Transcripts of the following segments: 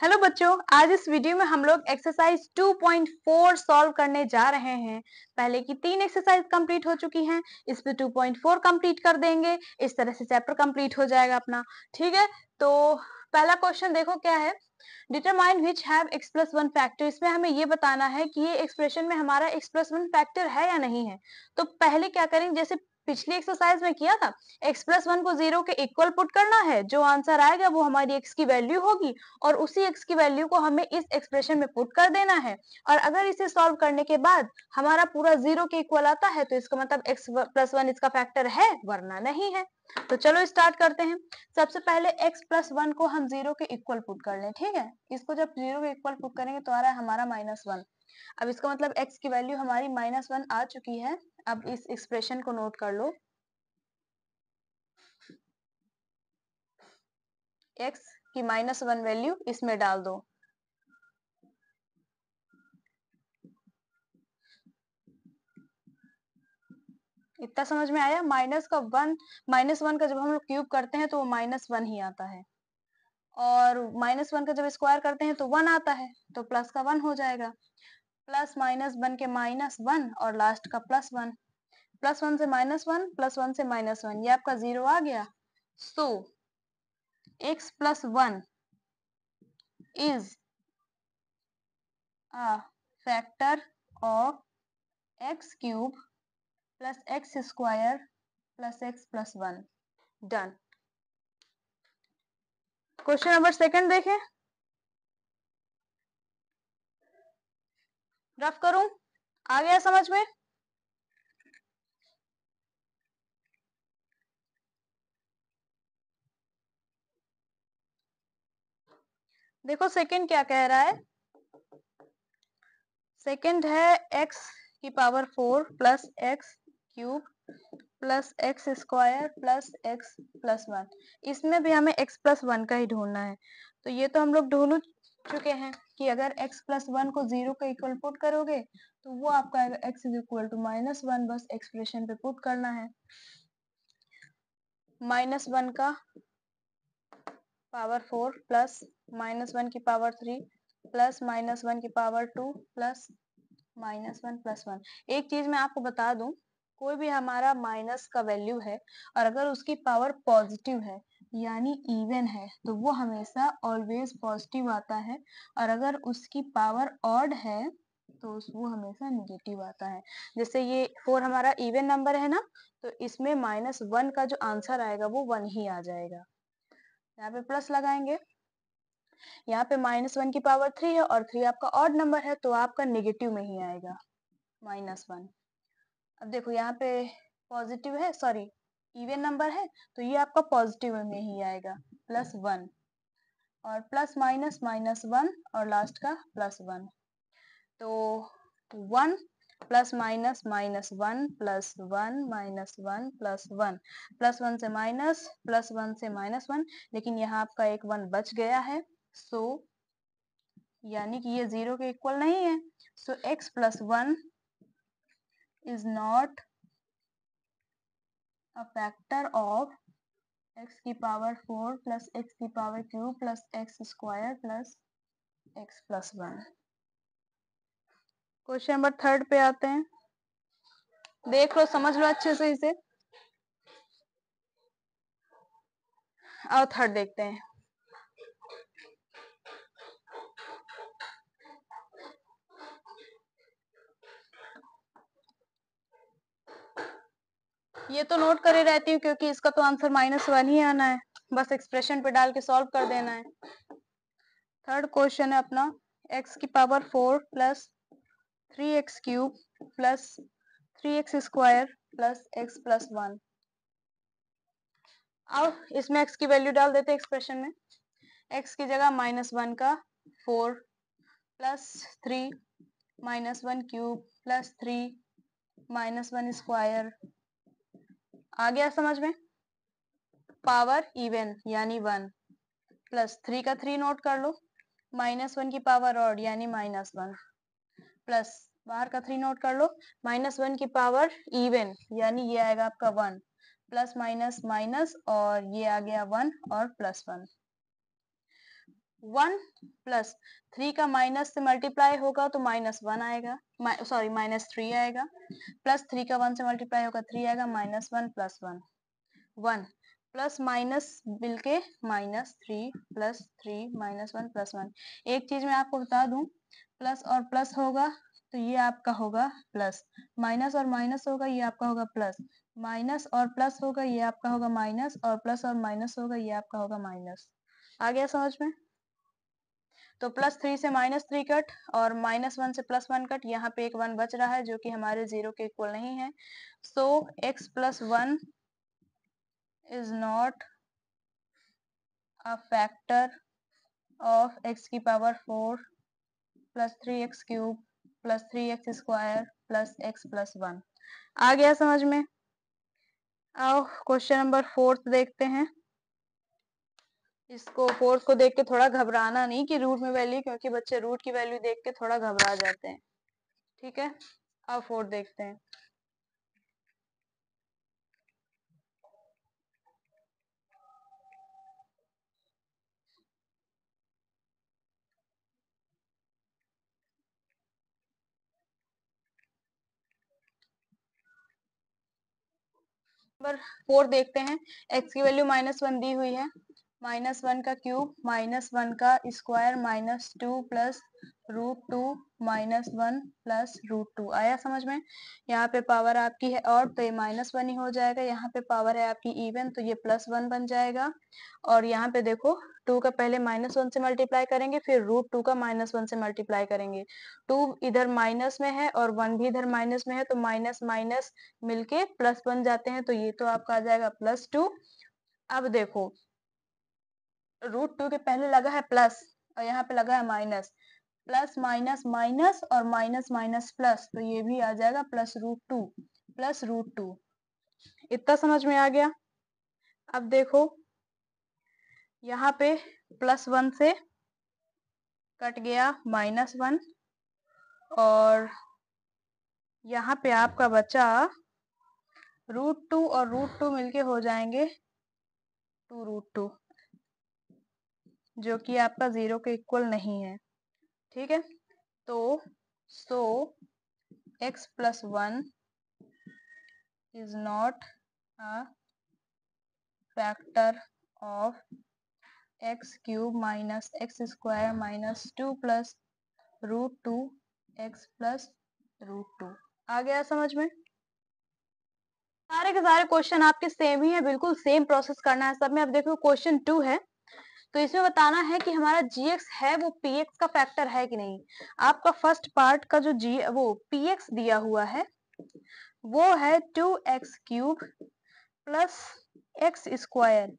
Hello बच्चों, आज इस वीडियो में हम लोग एक्सरसाइज 2.4 सॉल्व करने जा रहे हैं। पहले की 3 एक्सरसाइज कंप्लीट हो चुकी हैं, इस पे 2.4 कंप्लीट कर देंगे। इस तरह से चैप्टर कंप्लीट हो जाएगा अपना। ठीक है, तो पहला क्वेश्चन देखो क्या है। Determine which have x plus 1 factor. इसमें हमें ये बताना है कि ये एक्सप्रेशन में हमारा x प्लस 1 फैक्टर है या नहीं है। तो पहले क्या करेंगे, जैसे पिछली एक्सरसाइज में किया था, x प्लस 1 को 0 के इक्वल पुट करना है। जो आंसर आएगा वो हमारी x की वैल्यू होगी और उसी x की वैल्यू को हमें इस एक्सप्रेशन में पुट कर देना है। और अगर इसे सॉल्व करने के बाद हमारा पूरा 0 के इक्वल आता है तो इसका मतलब x प्लस 1 इसका फैक्टर है, वरना नहीं है। तो चलो स्टार्ट करते हैं। सबसे पहले x प्लस 1 को हम 0 के इक्वल पुट कर लें। ठीक है, इसको जब 0 के इक्वल पुट करेंगे तो आ रहा है हमारा -1। अब इसका मतलब x की वैल्यू हमारी -1 आ चुकी है। अब इस एक्सप्रेशन को नोट कर लो। x की -1 वैल्यू इसमें डाल दो। इतना समझ में आया। -1 का जब हम लोग क्यूब करते हैं तो वो -1 ही आता है, और -1 का जब स्क्वायर करते हैं तो 1 आता है, तो प्लस का 1 हो जाएगा। प्लस माइनस बन के -1 और लास्ट का +1। +1 से -1, +1 से -1, ये आपका 0 आ गया। सो x plus 1 is a factor of x cube plus x square plus x plus 1। Done. Question number second देखें। रफ करूं, आ गया समझ में? देखो सेकंड क्या कह रहा है। सेकंड है x की power 4 plus x cube plus x square plus x plus 1। इसमें भी हमें x प्लस 1 का ही ढूंढना है। तो ये तो हम लोग ढूंढ चुके हैं कि अगर x प्लस 1 को 0 के इक्वल पुट करोगे तो वो आपका आएगा x इज इक्वल टू -1। बस एक्सप्रेशन पे पुट करना है। -1 का पावर 4 प्लस -1 की पावर 3 प्लस -1 की पावर 2 प्लस -1 प्लस 1। एक चीज मैं आपको बता दूं, कोई भी हमारा माइनस का वैल्यू है और अगर उसकी पावर पॉजिटिव है यानी इवन है तो वो हमेशा ऑलवेज पॉजिटिव आता है, और अगर उसकी पावर ऑड है तो वो हमेशा निगेटिव आता है। जैसे ये 4 हमारा इवन नंबर है ना, तो इसमें -1 का जो आंसर आएगा वो 1 ही आ जाएगा। यहाँ पे प्लस लगाएंगे। यहाँ पे -1 की पावर 3 है और 3 आपका ऑड नंबर है तो आपका नेगेटिव में ही आएगा -1। अब देखो यहाँ पे पॉजिटिव है, सॉरी इवन नंबर है, तो ये आपका पॉजिटिव में ही आएगा +1, और प्लस माइनस -1 और लास्ट का +1। तो 1 प्लस माइनस -1 प्लस 1 -1 प्लस 1, +1 से माइनस, +1 से -1, लेकिन यहाँ आपका एक 1 बच गया है। सो यानी कि ये 0 के इक्वल नहीं है। सो x plus 1 is not a factor of x की पावर 4 प्लस x की power cube plus x square plus x plus 1। Question number third पे आते हैं। देख लो, समझ लो अच्छे से इसे। आओ थर्ड देखते हैं। ये तो नोट करे रहती हूँ क्योंकि इसका तो आंसर -1 ही आना है, बस एक्सप्रेशन पे डाल के सॉल्व कर देना है। थर्ड क्वेश्चन है अपना x की power 4 plus 3x cube plus 3x square plus x plus 1। अब इसमें x की वैल्यू डाल देते हैं एक्सप्रेशन में। x की जगह -1 का 4 प्लस 3 -1 क्यूब प्लस 3 -1 स्क्वायर। आ गया समझ में? पावर इवन यानी 1 प्लस 3 का 3 नोट कर लो, -1 की पावर ऑड यानी -1 प्लस बाहर का 3 नोट कर लो, -1 की पावर इवन यानी ये आएगा आपका 1 प्लस माइनस माइनस और ये आ गया 1 और +1। 1 प्लस 3 का माइनस से मल्टीप्लाई होगा तो -1 आएगा, सॉरी -3 आएगा, प्लस 3 का 1 से मल्टीप्लाई होगा 3 आएगा, -1 प्लस 1 1 प्लस माइनस मिलके -3 प्लस 3 -1 प्लस 1। एक चीज मैं आपको बता दूं, प्लस और प्लस होगा तो ये आपका होगा प्लस, माइनस और माइनस होगा ये आपका होगा प्लस, माइनस और प्लस होगा ये आपका होगा माइनस, और प्लस और माइनस होगा ये आपका होगा माइनस। आ गया समझ में? तो +3 से -3 कट और -1 से +1 कट, यहाँ पे एक 1 बच रहा है जो कि हमारे 0 के इक्वल नहीं है। सो x + 1 is not a factor of x की power 4 + 3x cube + 3x square + x + 1। आ गया समझ में? आओ क्वेश्चन नंबर 4 देखते हैं। इसको 4 को देख के थोड़ा घबराना नहीं कि रूट में वैल्यू, क्योंकि बच्चे रूट की वैल्यू देख के थोड़ा घबरा जाते हैं। ठीक है, अब 4 देखते हैं। नंबर 4 देखते हैं। x की वैल्यू -1 दी हुई है, -1 का क्यूब -1 का स्क्वायर -2 प्लस √2 -1 प्लस √2। आया समझ में? यहाँ पे पावर आपकी है और तो ये -1 ही हो जाएगा, यहाँ पे पावर है आपकी इवन तो ये +1 बन जाएगा। और यहाँ पे देखो 2 का पहले -1 से मल्टीप्लाई करेंगे, फिर √2 का -1 से मल्टीप्लाई करेंगे। 2 इधर माइनस में है और 1 भी इधर माइनस में है, तो माइनस माइनस मिलके प्लस बन जाते हैं, तो ये तो आपका आ जाएगा +2। अब देखो √2 के पहले लगा है प्लस और यहाँ पे लगा है माइनस, प्लस माइनस माइनस और माइनस माइनस प्लस, तो ये भी आ जाएगा +√2 +√2। इतना समझ में आ गया? अब देखो यहाँ पे +1 से कट गया -1 और यहाँ पे आपका बचा √2 और √2 मिलके हो जाएंगे 2√2, जो कि आपका 0 के इक्वल नहीं है। ठीक है, तो सो x + 1 is not a factor of x cube -x square -2 plus √2 x + √2। आ गया समझ में? सारे के सारे क्वेश्चन आपके सेम ही है, बिल्कुल सेम प्रोसेस करना है सब में। अब देखो क्वेश्चन 2 है, तो इसमें बताना है कि हमारा gx है वो px का फैक्टर है कि नहीं। आपका फर्स्ट पार्ट का जो वो px दिया हुआ है वो है 2x cube plus x square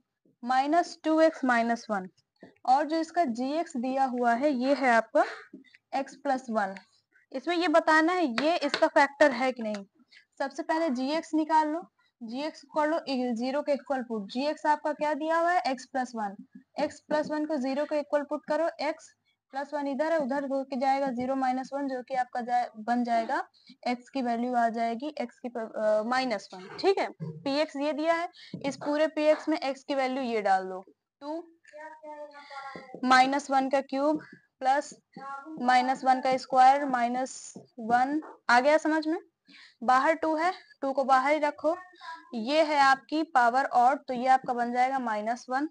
-2x -1, और जो इसका gx दिया हुआ है ये है आपका x + 1। इसमें ये बताना है ये इसका फैक्टर है कि नहीं। सबसे पहले gx निकाल लो, gx कर लो 0 के इक्वल पुट। gx आपका क्या दिया हुआ है x + 1, x + 1 को 0 के इक्वल पुट करो, x + 1 इधर है उधर होके जाएगा 0 -1, जो कि आपका बन जाएगा x की वैल्यू आ जाएगी x की -1। ठीक है, px ये दिया है, इस पूरे px में x की वैल्यू ये डाल दो 2 -1 का क्यूब प्लस -1 का स्क्वायर -1। आ गया समझ में? बाहर 2 है, 2 को बाहर ही रखो, ये है आपकी पावर ऑड तो ये आपका बन जाएगा -1,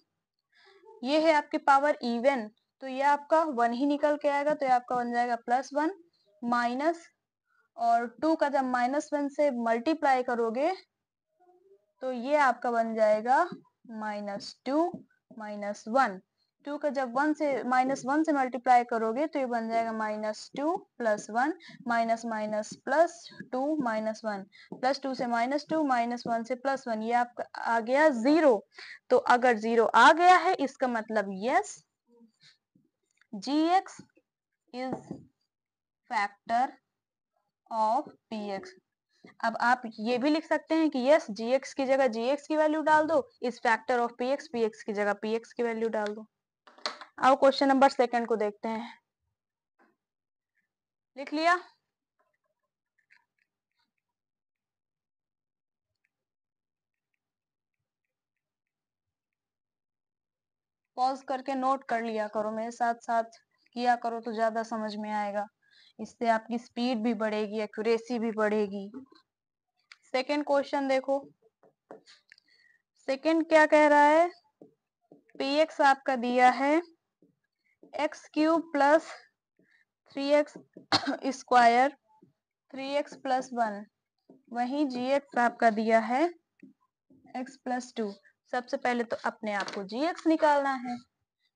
ये है आपकी पावर इवन तो ये आपका 1 ही निकल के आएगा, तो ये आपका बन जाएगा +1 माइनस, और 2 का जब -1 से मल्टीप्लाई करोगे तो ये आपका बन जाएगा -2 -1। 2 का जब -1 से मल्टीप्लाई करोगे तो ये बन जाएगा -2 + 1 माइनस माइनस प्लस 2 -1 +2 से -2 -1 से +1, ये आपका आ गया 0। तो अगर 0 आ गया है इसका मतलब yes gx is factor of px। अब आप ये भी लिख सकते हैं कि यस gx की जगह gx की वैल्यू डाल दो, इस फैक्टर ऑफ px, px की जगह px की वैल्यू डाल दो। अब क्वेश्चन नंबर 2 को देखते हैं। लिख लिया? पॉज करके नोट कर लिया करो, मेरे साथ साथ किया करो तो ज्यादा समझ में आएगा, इससे आपकी स्पीड भी बढ़ेगी, एक्यूरेसी भी बढ़ेगी। सेकंड क्वेश्चन देखो, सेकंड क्या कह रहा है, px आपका दिया है x cube plus 3x square 3x plus 1, वही gx आपका दिया है x प्लस 2। सबसे पहले तो अपने आप को gx निकालना है,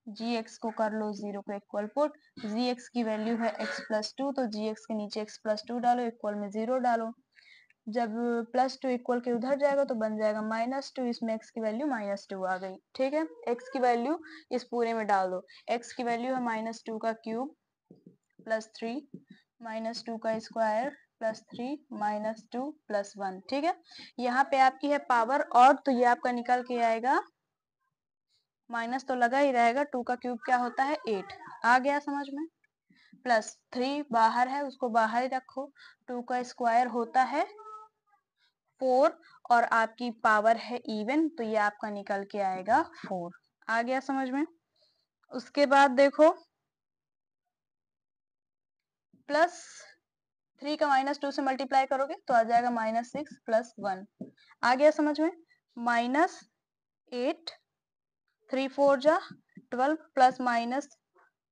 gx को कर लो 0 को इक्वल पुट, gx की वैल्यू है x प्लस 2, तो gx के नीचे x प्लस 2 डालो, इक्वल में 0 डालो, जब प्लस 2 इक्वल के उधर जाएगा तो बन जाएगा -2, इसमें x की वैल्यू -2 आ गई। ठीक है, x की वैल्यू इस पूरे में डाल दो, x की वैल्यू है -2 का क्यूब प्लस 3 -2 का स्क्वायर प्लस 3 -2 प्लस 1। ठीक है, यहाँ पे आपकी है पावर और, तो ये आपका निकल के आएगा, माइनस तो लगा ही रहेगा, 2 का क्यूब क्या होता है 8, आ गया समझ में, प्लस 3 बाहर है उसको बाहर ही रखो, 2 का स्क्वायर होता है 4 और आपकी पावर है इवन, तो ये आपका निकल के आएगा 4, आ गया समझ में। उसके बाद देखो प्लस 3 का -2 से मल्टीप्लाई करोगे तो आ जाएगा -6 प्लस 1, आ गया समझ में, -8 3 4 जा 12 प्लस माइनस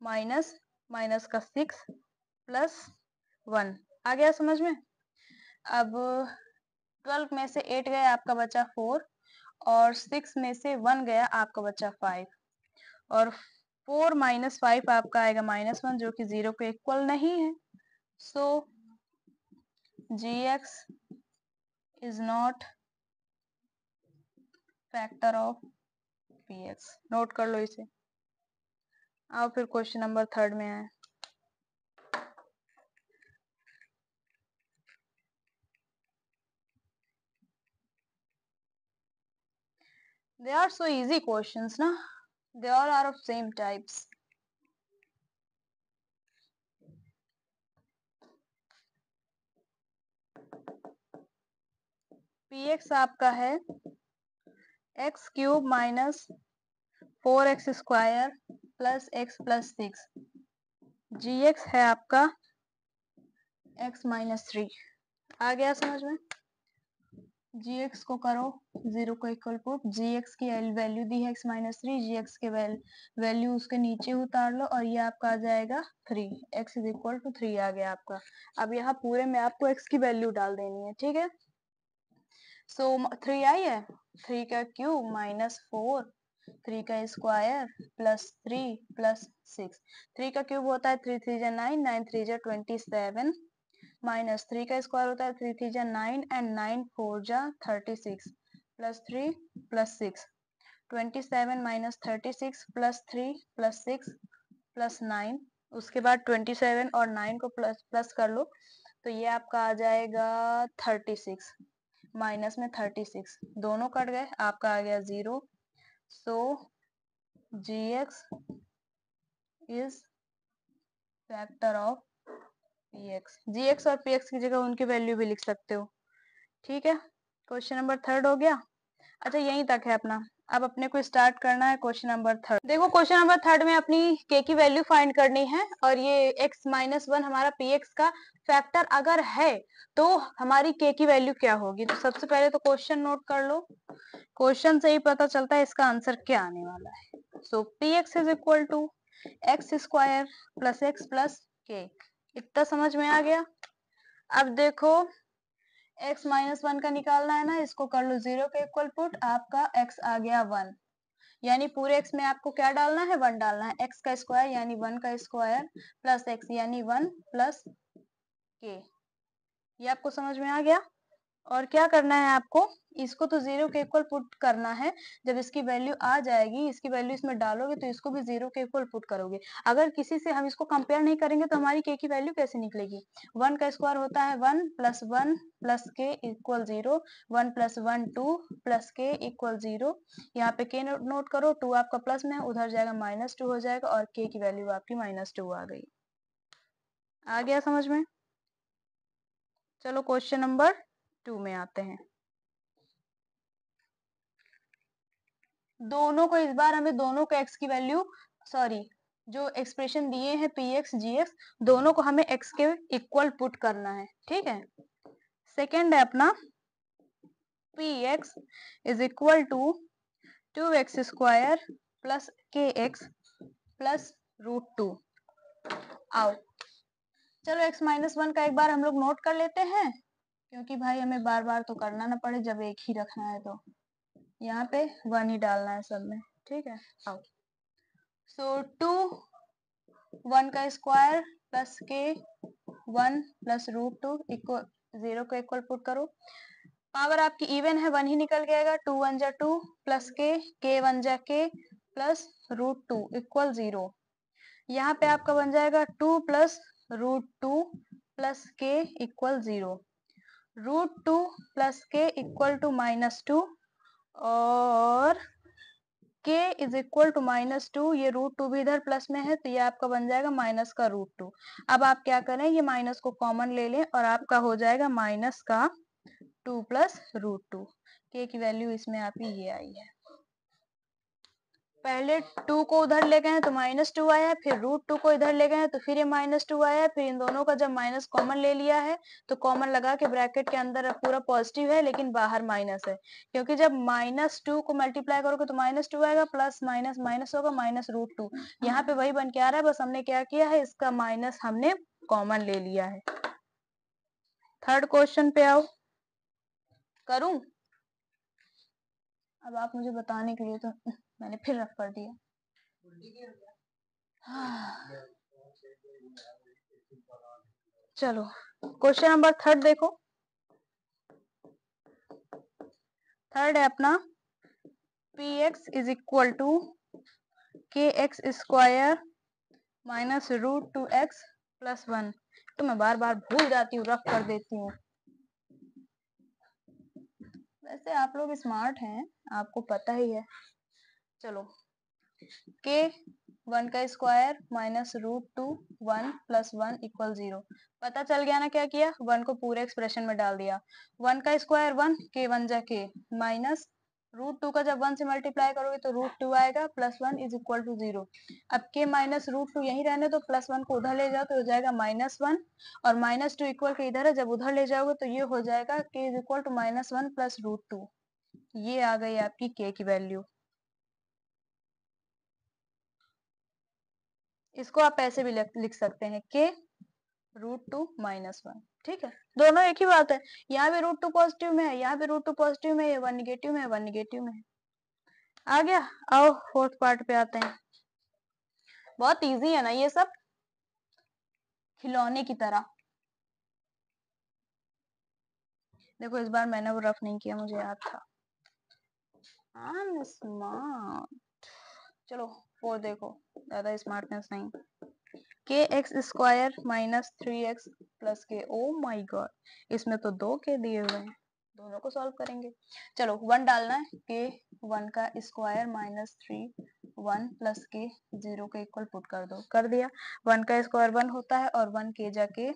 माइनस माइनस का 6 प्लस 1, आ गया समझ में। अब 12 में से 8 गया आपका बचा 4 और 6 में से 1 गया आपका बचा 5 और 4 - 5 आपका आएगा -1 जो कि 0 के इक्वल नहीं है, सो gx is not factor of px, note कर लो इसे। आओ फिर क्वेश्चन नंबर थर्ड में आए, they are so easy questions na, they all are of same types। px आपका है x cube minus 4x square plus x plus 6, gx है आपका x -3, आ गया समझ में। gx को करो 0 को इक्वल पुट, gx की वैल्यू दी है x -3, gx के वैल्यू उसके नीचे उतार लो और ये आपका आ जाएगा 3, x इज इक्वल टू 3 आ गया आपका। अब यहाँ पूरे में आपको x की वैल्यू डाल देनी है, ठीक है। सो 3 आई है, 3 का क्यूब -4 3 का स्क्वायर प्लस 3 प्लस 6, 3 का क्यूब होता है 3 3 जा 9 9 3 जा 27 माइनस 3 का स्क्वायर होता है 3 3 जा 9 एंड 9 4 जा 36 plus 3 plus 6, 27 minus 36 plus 3 plus 6 plus 9, उसके बाद 27 और 9 को प्लस प्लस कर लो तो ये आपका आ जाएगा 36 माइनस में 36, दोनों कट गए, आपका आ गया 0, सो gx is factor of px, gx और px की जगह उनकी वैल्यू भी लिख सकते हो, ठीक है। क्वेश्चन नंबर थर्ड हो गया। अच्छा यहीं तक है अपना, अब अपने को स्टार्ट करना है क्वेश्चन नंबर थर्ड। देखो क्वेश्चन नंबर थर्ड में अपनी k की वैल्यू फाइंड करनी है और ये x -1 हमारा px का फैक्टर अगर है तो हमारी k की वैल्यू क्या होगी। तो सबसे पहले तो क्वेश्चन नोट कर लो, क्वेश्चन से ही पता चलता है इसका आंसर क्या आने वाला है। So px is equal to x square plus x plus k, इतना समझ में आ गया। अब देखो x -1 का निकालना है ना, इसको कर लो 0 के इक्वल पुट, आपका x आ गया 1, यानी पूरे x में आपको क्या डालना है 1 डालना है, x का स्क्वायर यानी 1 का स्क्वायर प्लस x यानी 1 प्लस k, ये आपको समझ में आ गया। और क्या करना है आपको, इसको तो 0 के इक्वल पुट करना है, जब इसकी वैल्यू आ जाएगी इसकी वैल्यू इसमें डालोगे तो इसको भी 0 के इक्वल पुट करोगे। अगर किसी से हम इसको कंपेयर नहीं करेंगे तो हमारी k की वैल्यू कैसे निकलेगी, 1 का स्क्वायर होता है 1 plus k equal 0, 1 plus 1 2 plus k equal 0, यहाँ पे k नोट करो, 2 आपका प्लस में है उधर जाएगा -2 हो जाएगा और k की वैल्यू आपकी -2 आ गई, आ गया समझ में। चलो क्वेश्चन नंबर 2 में आते हैं। दोनों को इस बार हमें दोनों को x की वैल्यू जो एक्सप्रेशन दिए हैं px gx दोनों को हमें x के इक्वल पुट करना है, ठीक है। सेकेंड है अपना px is equal to 2x square plus kx plus √2। आओ चलो x माइनस 1 का एक बार हम लोग नोट कर लेते हैं, क्योंकि भाई हमें बार बार तो करना ना पड़े, जब एक ही रखना है तो यहाँ पे 1 ही डालना है सब में, ठीक है। आओ सो 2 1 का स्क्वायर प्लस के 1 प्लस √2 इक्वल 0 को इक्वल पुट करो। पावर आपकी इवन है, 1 ही निकल जाएगा। 2 1 जा 2 प्लस के 1 जा के प्लस √2 इक्वल 0। यहाँ पे आपका बन जाएगा 2 प्लस √2 प्लस के इक्वल 0। √2 प्लस के इक्वल टू -2 और k इज इक्वल टू -2। ये √2 भी इधर प्लस में है तो ये आपका बन जाएगा माइनस का √2। अब आप क्या करें, ये माइनस को कॉमन ले लें और आपका हो जाएगा माइनस का 2 प्लस √2। k की वैल्यू इसमें आपकी ये आई है। पहले 2 को उधर ले गए हैं तो -2 आया है, फिर √2 को इधर ले गए हैं तो फिर ये -2 आया है, फिर इन दोनों का जब माइनस कॉमन ले लिया है तो कॉमन लगा के ब्रैकेट के अंदर पूरा पॉजिटिव है लेकिन बाहर माइनस है, क्योंकि जब -2 को मल्टीप्लाई करोगे तो -2 आएगा, प्लस माइनस माइनस होगा -√2। यहाँ पे वही बन के आ रहा है, बस हमने क्या किया है, इसका माइनस हमने कॉमन ले लिया है। थर्ड क्वेश्चन पे आओ, करूं? अब आप मुझे बताने के लिए तो मैंने फिर रफ कर दिया। चलो क्वेश्चन नंबर थर्ड देखो। थर्ड है अपना px is equal to kx square minus √2x plus 1। तो मैं बार बार भूल जाती हूँ, रफ कर देती हूँ। वैसे आप लोग स्मार्ट हैं, आपको पता ही है। चलो k 1 का स्क्वायर माइनस √2 1 प्लस 1 इक्वल 0। पता चल गया ना क्या किया, 1 को पूरे एक्सप्रेशन में डाल दिया। 1 का स्क्वायर 1, k 1 जा के माइनस √2 का जब 1 से मल्टीप्लाई करोगे तो √2 आएगा, प्लस 1 इज इक्वल टू 0। अब k माइनस √2 यही रहने दो, प्लस 1 को उधर ले जाओ तो हो जाएगा -1 और -2 इक्वल के इधर है, जब उधर ले जाओगे तो ये हो जाएगा k is equal to -1 plus √2। ये आ गई आपकी k की वैल्यू। इसको आप ऐसे भी लिख सकते हैं k √2 -1, ठीक है। दोनों एक ही बात है, यहाँ भी √2 पॉजिटिव में है, यहाँ भी √2 पॉजिटिव में है, 1 निगेटिव में है, 1 निगेटिव में है। आ गया। आओ फोर्थ पार्ट पे आते हैं। बहुत इजी है ना ये सब, खिलौने की तरह। देखो इस बार मैंने वो रफ नहीं किया, मुझे याद था। I am smart. चलो 4 देखो, ज्यादा स्मार्टनेस नहीं। kx square minus 3x plus के। ओ माय गॉड, इसमें तो 2 के दिए हुए हैं, दोनों को सॉल्व करेंगे। चलो 1 डालना है, के 1 का स्क्वायर माइनस 3 1 प्लस के 0 के इक्वल पुट कर दो। कर दिया। 1 का स्क्वायर 1 होता है और 1 के जाके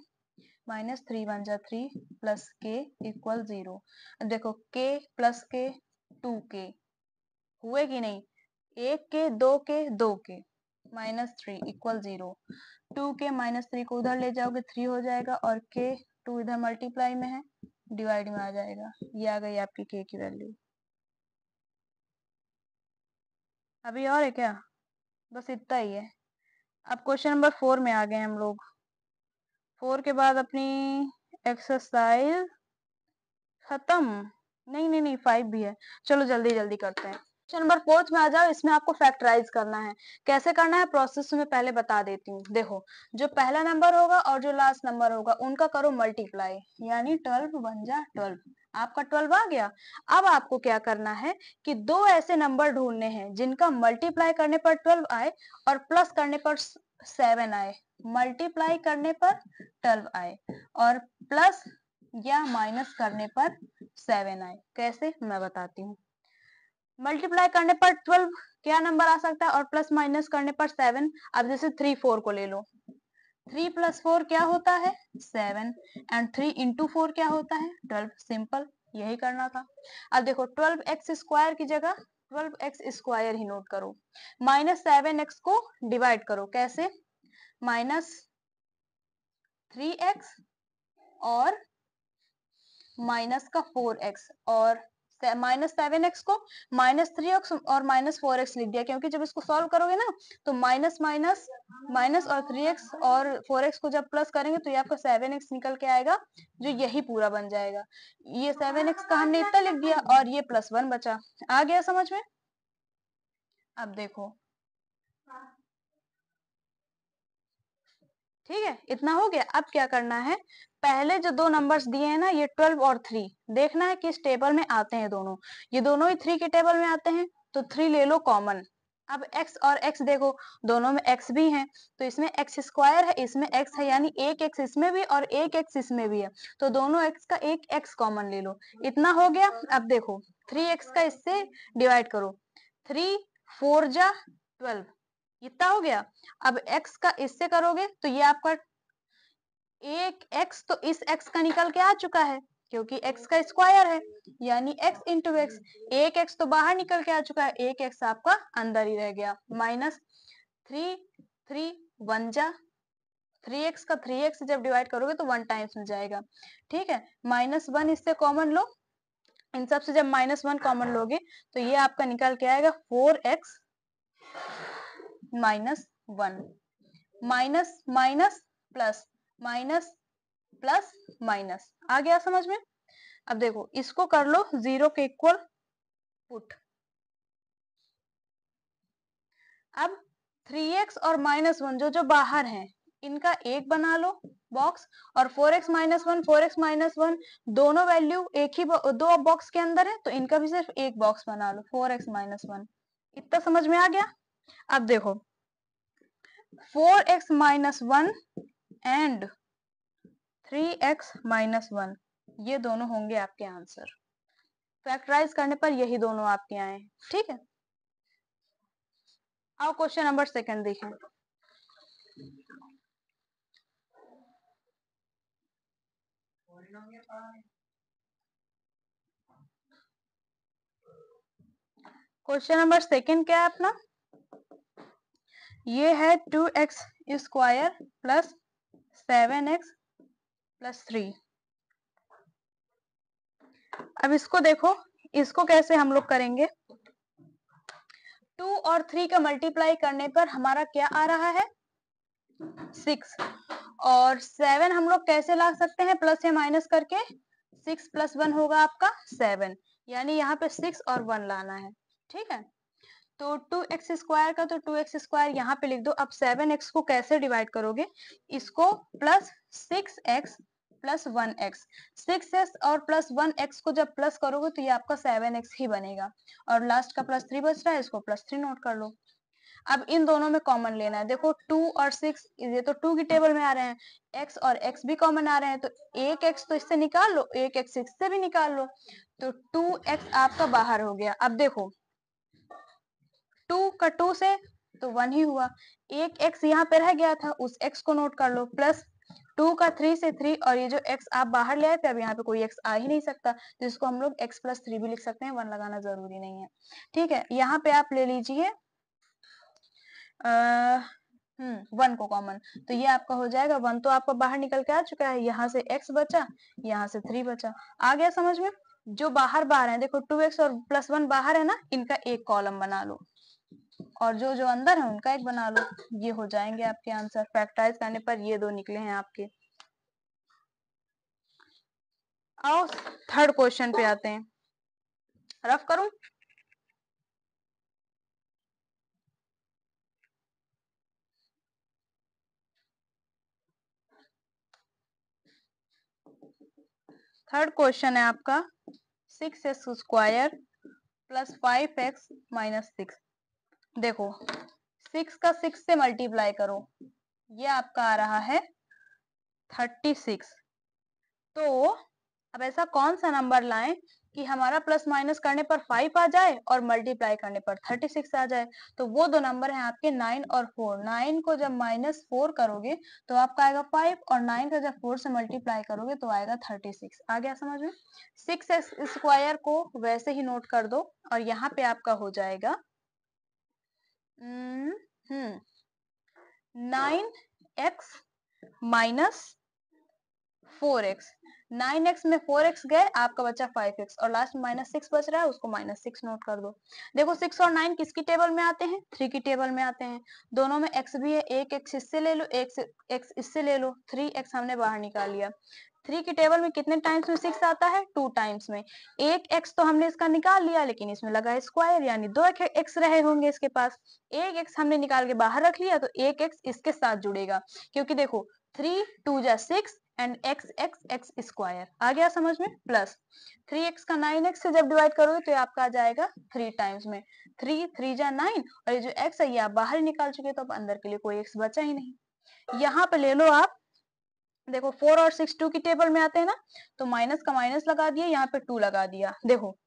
माइनस 3 1 जा 3 प्लस के इक्वल 0। देखो के प्लस के 2 के हुए कि नहीं, 1 के 2 के 2 के -3 इक्वल 0। 2 के -3 को उधर ले जाओगे 3 हो जाएगा और के 2 इधर मल्टीप्लाई में है, डिवाइड में आ जाएगा। ये आ गई आपकी के की वैल्यू। अभी और है क्या? बस इतना ही है। अब क्वेश्चन नंबर 4 में आ गए हम लोग। 4 के बाद अपनी एक्सरसाइज खत्म। नहीं नहीं नहीं 5 भी है। चलो जल्दी जल्दी करते हैं। क्वेश्चन नंबर 4 में आ जाओ। इसमें आपको फैक्टराइज करना है। कैसे करना है प्रोसेस में पहले बता देती हूँ। देखो जो पहला नंबर होगा और जो लास्ट नंबर होगा उनका करो मल्टीप्लाई, यानी 12 1 जा 12। आपका 12 आ गया। अब आपको क्या करना है कि दो ऐसे नंबर ढूंढने हैं जिनका मल्टीप्लाई करने पर 12 आए और प्लस करने पर 7 आए। मल्टीप्लाई करने पर 12 आए और प्लस या माइनस करने पर 7 आए। कैसे, मैं बताती हूँ। मल्टीप्लाई करने पर 12 क्या नंबर आ सकता है और प्लस माइनस करने पर 7। अब जैसे 3 4 को ले लो, 3 + 4 क्या होता है 7 एंड 3 × 4 क्या होता है 12। सिंपल, यही करना था। अब देखो 12x स्क्वायर की जगह 12x² ही नोट करो। -7x को डिवाइड करो, कैसे? -3x और माइनस का 4x, और -7x को -3x और -4x लिख दिया, क्योंकि जब इसको सॉल्व करोगे ना तो माइनस माइनस माइनस और 3x और 4x को जब प्लस करेंगे तो ये आपका 7x निकल के आएगा, जो यही पूरा बन जाएगा। ये 7x का हमने इतना लिख दिया और ये +1 बचा। आ गया समझ में? अब देखो, ठीक है, इतना हो गया। अब क्या करना है, पहले जो दो नंबर्स दिए हैं ना, ये 12 और 3, देखना है किस टेबल में आते हैं दोनों। ये दोनों ही 3 के टेबल में आते हैं, तो 3 ले लो कॉमन। अब x और x देखो, दोनों में x भी है, तो इसमें x² है, इसमें x है, यानी एक x इसमें भी और एक x इसमें भी है, तो दोनों x का एक x कॉमन ले लो। इतना हो गया। अब देखो 3x का इससे डिवाइड करो, 3 4 जा 12, इतना हो गया। अब x का इससे करोगे तो ये आपका एक x तो इस x का निकल के आ चुका है, क्योंकि x का स्क्वायर है, यानी x इंटू एक्स। एक x तो बाहर निकल के आ चुका है, एक x आपका अंदर ही रह गया। -3 3 1 जा 3x का 3x जब डिवाइड करोगे तो 1 टाइम्स में जाएगा, ठीक है। -1 इससे कॉमन लो, इन सब से जब -1 कॉमन लोगे तो ये आपका निकल के आएगा 4x -1, minus minus plus, minus plus minus. आ गया समझ में? अब देखो इसको कर लो 0 के इक्वल पुट। अब 3x और -1 जो जो बाहर हैं, इनका एक बना लो बॉक्स, और 4x -1 4x -1 दोनों वैल्यू एक ही दो बॉक्स के अंदर है, तो इनका भी सिर्फ एक बॉक्स बना लो, 4x -1। इतना समझ में आ गया? अब देखो 4x -1 एंड 3x -1, ये दोनों होंगे आपके आंसर। फैक्टराइज करने पर यही दोनों आपके आए, ठीक है। आओ क्वेश्चन नंबर 2 देखें। क्वेश्चन नंबर 2 क्या है अपना? ये है 2x² प्लस 7x प्लस 3। अब इसको देखो, इसको कैसे हम लोग करेंगे। 2 और 3 का मल्टीप्लाई करने पर हमारा क्या आ रहा है? 6, और 7 हम लोग कैसे ला सकते हैं प्लस या माइनस करके? 6 + 1 होगा आपका 7, यानी यहाँ पे 6 और 1 लाना है, ठीक है। तो 2x² का तो 2x² यहाँ पे लिख दो। अब 7x को कैसे डिवाइड करोगे? इसको plus 6x plus 1x, 6x और प्लस 1x को जब प्लस करोगे तो ये आपका 7x ही बनेगा, और लास्ट का +3 बच रहा है, इसको +3 नोट कर लो। अब इन दोनों में कॉमन लेना है। देखो 2 और 6 ये तो 2 की टेबल में आ रहे हैं, x और x भी कॉमन आ रहे हैं, तो एक x तो इससे निकाल लो, एक x इससे भी निकाल लो, तो 2x आपका बाहर हो गया। अब देखो 2 का 2 से तो 1 ही हुआ, एक x यहाँ पे रह गया था, उस x को नोट कर लो, प्लस 2 का 3 से 3, और ये जो x आप बाहर ले आए थे, अब यहाँ पे कोई x आ ही नहीं सकता, तो इसको हम लोग x + 3 भी लिख सकते हैं, 1 लगाना जरूरी नहीं है, ठीक है। यहाँ पे आप ले लीजिए 1 को कॉमन, तो ये आपका हो जाएगा 1, तो आपका बाहर निकल के आ चुका है, यहाँ से x बचा, यहाँ से 3 बचा। आ गया समझ में? जो बाहर बाहर है, देखो 2x और +1 बाहर है ना, इनका एक कॉलम बना लो, और जो जो अंदर है उनका एक बना लो, ये हो जाएंगे आपके आंसर। फैक्टराइज करने पर ये दो निकले हैं आपके। आओ 3rd क्वेश्चन पे आते हैं, रफ करूं? थर्ड क्वेश्चन है आपका 6x² प्लस 5x माइनस 6। देखो 6 का 6 से मल्टीप्लाई करो, ये आपका आ रहा है 36। तो अब ऐसा कौन सा नंबर लाएं कि हमारा प्लस माइनस करने पर 5 आ जाए और मल्टीप्लाई करने पर 36 आ जाए। तो वो दो नंबर हैं आपके 9 और 4। 9 को जब -4 करोगे तो आपका आएगा 5 और 9 का जब 4 से मल्टीप्लाई करोगे तो आएगा 36। आ गया समझ में? 6x स्क्वायर को वैसे ही नोट कर दो और यहाँ पे आपका हो जाएगा 9x माइनस 4x। 9x में 4x गए, आपका बचा 5x और लास्ट में -6 बच रहा है, उसको -6 नोट कर दो। देखो 6 और 9 किसकी टेबल में आते हैं? 3 की टेबल में आते हैं। दोनों में x भी है, एक x इससे ले लो, एक x इससे ले लो। 3x हमने बाहर निकाल लिया। 3 की टेबल में कितने टाइम्स में 6 आता है? 2 टाइम्स में। एक x तो हमने इसका निकाल लिया, लेकिन इसमें लगा स्क्वायर, यानी 2 x रहे होंगे इसके पास। एक x हमने निकाल के बाहर रख लिया, तो एक x इसके साथ जुड़ेगा, क्योंकि देखो 3 2 जा 6 एंड x स्क्वायर। आ गया समझ में? प्लस 3x का 9x से जब डिवाइड करोगे तो ये आपका आ जाएगा 3 टाइम्स में। 3 3 जा 9 और ये जो x है ये आप बाहर निकाल चुके, तो अब अंदर के लिए कोई x बचा ही नहीं। यहाँ पे ले लो आप, देखो 4 और 6 2 की टेबल में आते हैं ना, तो माइनस का माइनस लगा दिया, यहाँ पे 2 लगा दिया। देखो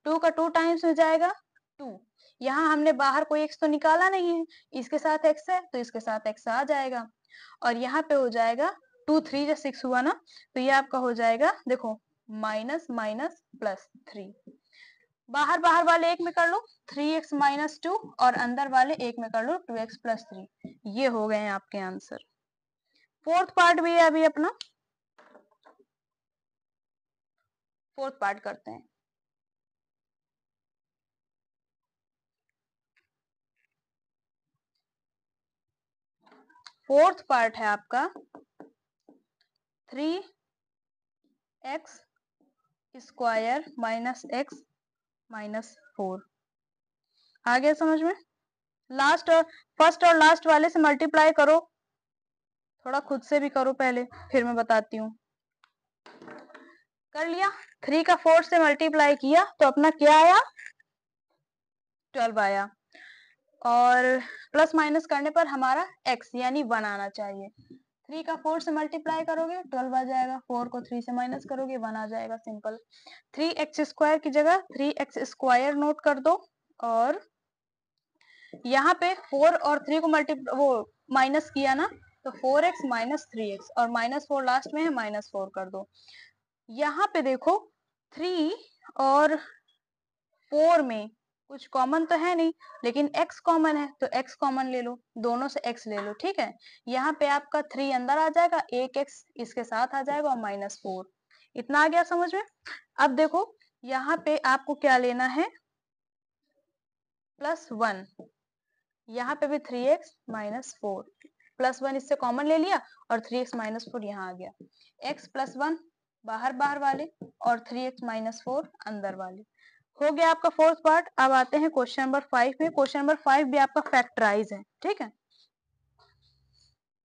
2 का 2 टाइम्स में जाएगा 2। यहाँ हमने बाहर कोई x तो निकाला नहीं है, इसके साथ x है तो इसके साथ x आ जाएगा और यहाँ पे हो जाएगा 2 3 जा 6 हुआ ना, तो ये आपका हो जाएगा, देखो माइनस माइनस प्लस 3। बाहर बाहर वाले एक में कर लो 3x माइनस 2 और अंदर वाले एक में कर लो 2x प्लस 3। ये हो गए हैं आपके आंसर। फोर्थ पार्ट भी है अभी अपना, फोर्थ पार्ट करते हैं। फोर्थ पार्ट है आपका 3x square minus x minus 4। आ गया समझ में? लास्ट और फर्स्ट और लास्ट वाले से मल्टीप्लाई करो, थोड़ा खुद से भी करो पहले, फिर मैं बताती हूँ। कर लिया? 3 का 4 से मल्टीप्लाई किया तो अपना क्या आया? 12 आया और प्लस माइनस करने पर हमारा x यानी 1 आना चाहिए। 3 का 4 से मल्टीप्लाई करोगे 12 आ जाएगा, 4 को 3 से माइनस करोगे 1 आ जाएगा, सिंपल। 3x स्क्वायर की जगह 3x स्क्वायर नोट कर दो और यहाँ पे 4 और 3 को वो माइनस किया ना, तो 4x माइनस 3x और -4 लास्ट में है, -4 कर दो। यहाँ पे देखो 3 और 4 में कुछ कॉमन तो है नहीं, लेकिन x कॉमन है तो x कॉमन ले लो, दोनों से x ले लो, ठीक है। यहाँ पे आपका 3 अंदर आ जाएगा, एक x इसके साथ आ जाएगा और -4। इतना आ गया समझ में? अब देखो यहाँ पे आपको क्या लेना है? +1। यहाँ पे भी 3x माइनस 4, +1 इससे कॉमन ले लिया और 3x माइनस 4 यहाँ आ गया। x +1 बाहर बाहर वाले और 3x माइनस 4 अंदर वाले। हो गया आपका फोर्थ पार्ट। अब आते हैं क्वेश्चन नंबर 5 में। क्वेश्चन नंबर 5 भी आपका फैक्टराइज है, ठीक है।